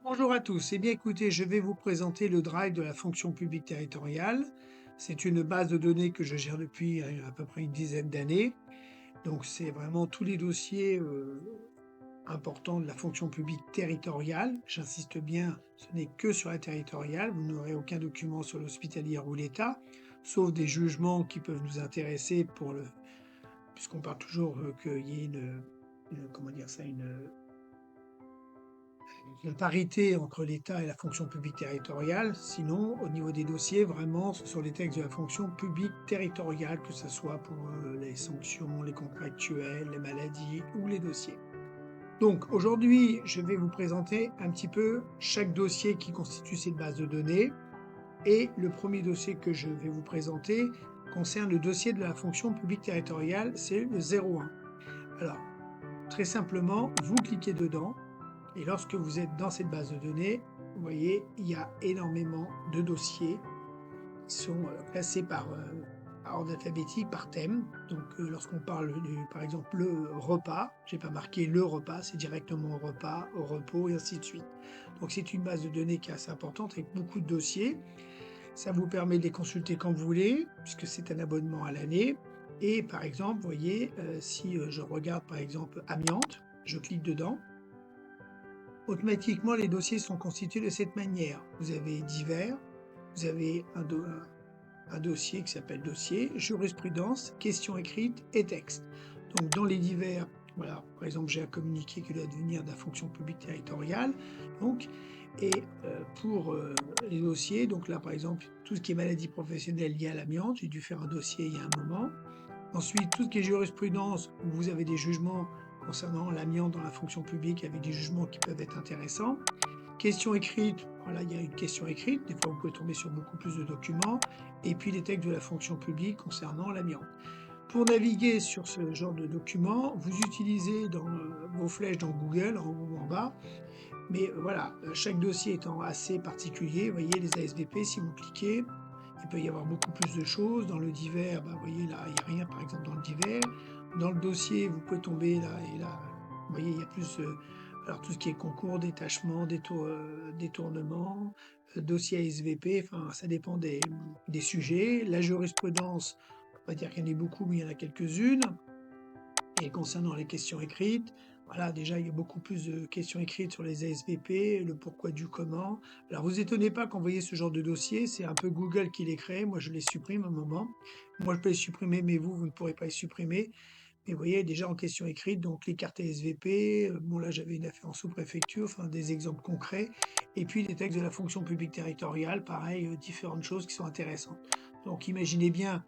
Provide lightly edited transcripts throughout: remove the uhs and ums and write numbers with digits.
Bonjour à tous. Eh bien, écoutez, je vais vous présenter le Drive de la fonction publique territoriale. C'est une base de données que je gère depuis à peu près une dizaine d'années. Donc, c'est vraiment tous les dossiers importants de la fonction publique territoriale. J'insiste bien, ce n'est que sur la territoriale. Vous n'aurez aucun document sur l'hospitalière ou l'État, sauf des jugements qui peuvent nous intéresser puisqu'on parle toujours qu'il y ait comment dire ça, une parité entre l'État et la fonction publique territoriale. Sinon, au niveau des dossiers, vraiment, ce sont les textes de la fonction publique territoriale, que ce soit pour les sanctions, les contractuels, les maladies ou les dossiers. Donc aujourd'hui, je vais vous présenter un petit peu chaque dossier qui constitue cette base de données. Et le premier dossier que je vais vous présenter concerne le dossier de la fonction publique territoriale, c'est le 01. Alors, très simplement, vous cliquez dedans. Et lorsque vous êtes dans cette base de données, vous voyez, il y a énormément de dossiers qui sont classés par ordre alphabétique, par thème. Donc, lorsqu'on parle, par exemple, le repas, j'ai pas marqué le repas, c'est directement au repas, au repos, et ainsi de suite. Donc, c'est une base de données qui est assez importante avec beaucoup de dossiers. Ça vous permet de les consulter quand vous voulez, puisque c'est un abonnement à l'année. Et par exemple, vous voyez, si je regarde par exemple amiante, je clique dedans. Automatiquement, les dossiers sont constitués de cette manière. Vous avez divers, vous avez un dossier qui s'appelle dossier, jurisprudence, questions écrites et texte. Donc dans les divers, voilà, par exemple, j'ai un communiqué qui doit devenir de la fonction publique territoriale. Donc, et pour les dossiers, donc là par exemple, tout ce qui est maladie professionnelle liée à l'amiante, j'ai dû faire un dossier il y a un moment. Ensuite, tout ce qui est jurisprudence, où vous avez des jugements concernant l'amiante dans la fonction publique avec des jugements qui peuvent être intéressants. Question écrite, voilà, il y a une question écrite, des fois vous pouvez tomber sur beaucoup plus de documents, et puis les textes de la fonction publique concernant l'amiante. Pour naviguer sur ce genre de documents, vous utilisez vos flèches dans Google, en haut ou en bas, mais voilà, chaque dossier étant assez particulier, vous voyez les ASVP, si vous cliquez, il peut y avoir beaucoup plus de choses. Dans le divers, vous voyez là, il n'y a rien par exemple dans le divers. Dans le dossier, vous pouvez tomber là et là, vous voyez, il y a plus alors tout ce qui est concours, détachement, détournement, dossier ASVP, enfin ça dépend des sujets. La jurisprudence, on va pas dire qu'il y en ait beaucoup, mais il y en a quelques-unes. Et concernant les questions écrites, voilà, déjà, il y a beaucoup plus de questions écrites sur les ASVP, le pourquoi du comment. Alors, vous étonnez pas quand vous voyez ce genre de dossier, c'est un peu Google qui les crée. Moi, je les supprime à un moment. Moi, je peux les supprimer, mais vous ne pourrez pas les supprimer. Mais vous voyez, déjà en question écrite, donc les cartes ASVP, bon là j'avais une affaire en sous-préfecture, enfin des exemples concrets, et puis les textes de la fonction publique territoriale, pareil, différentes choses qui sont intéressantes. Donc imaginez bien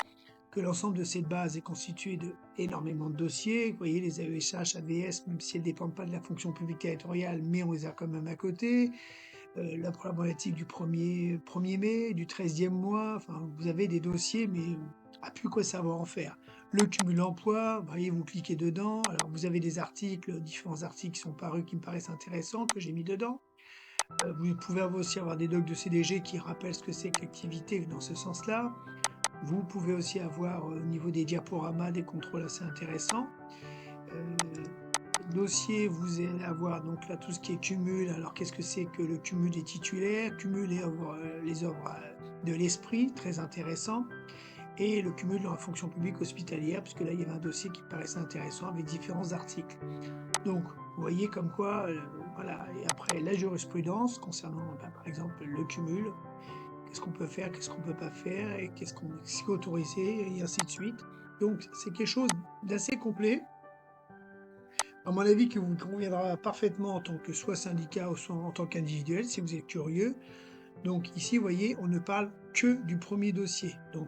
que l'ensemble de cette base est constitué de énormément de dossiers. Vous voyez, les AESH, AVS, même si elles ne dépendent pas de la fonction publique territoriale, mais on les a quand même à côté. La problématique du 1er mai, du 13e mois, enfin, vous avez des dossiers, mais à plus quoi savoir en faire. Le cumul emploi, vous voyez, vous cliquez dedans. Alors, vous avez des articles, différents articles qui sont parus qui me paraissent intéressants, que j'ai mis dedans. Vous pouvez aussi avoir des docs de CDG qui rappellent ce que c'est que l'activité dans ce sens-là. Vous pouvez aussi avoir au niveau des diaporamas des contrôles assez intéressants. Dossier, vous allez avoir donc là tout ce qui est cumul. Alors qu'est-ce que c'est que le cumul des titulaires? Cumul les œuvres de l'esprit, très intéressant. Et le cumul dans la fonction publique hospitalière, puisque là il y avait un dossier qui me paraissait intéressant avec différents articles. Donc vous voyez comme quoi, voilà. Et après la jurisprudence concernant par exemple le cumul, qu'est-ce qu'on peut faire, qu'est-ce qu'on peut pas faire, et qu'est-ce qui est autorisé, et ainsi de suite. Donc c'est quelque chose d'assez complet, à mon avis, qui vous conviendra parfaitement en tant que soit syndicat ou soit en tant qu'individuel, si vous êtes curieux. Donc ici, vous voyez, on ne parle que du premier dossier. Donc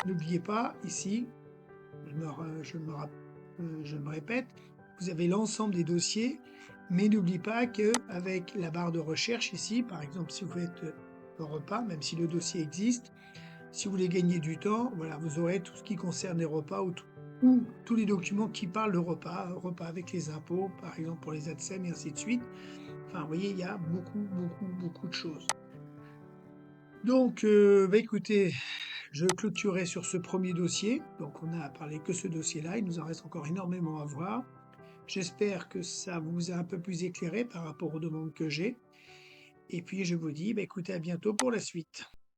n'oubliez pas, ici, je me répète, vous avez l'ensemble des dossiers, mais n'oubliez pas qu'avec la barre de recherche ici, par exemple, si vous faites le repas, même si le dossier existe, si vous voulez gagner du temps, voilà, vous aurez tout ce qui concerne les repas ou tous les documents qui parlent de repas, repas avec les impôts, par exemple pour les ADSEM et ainsi de suite. Enfin, vous voyez, il y a beaucoup de choses. Donc, écoutez, je clôturerai sur ce premier dossier. Donc, on n'a parlé que ce dossier-là. Il nous en reste encore énormément à voir. J'espère que ça vous a un peu plus éclairé par rapport aux demandes que j'ai. et puis je vous dis, bah, écoutez, à bientôt pour la suite.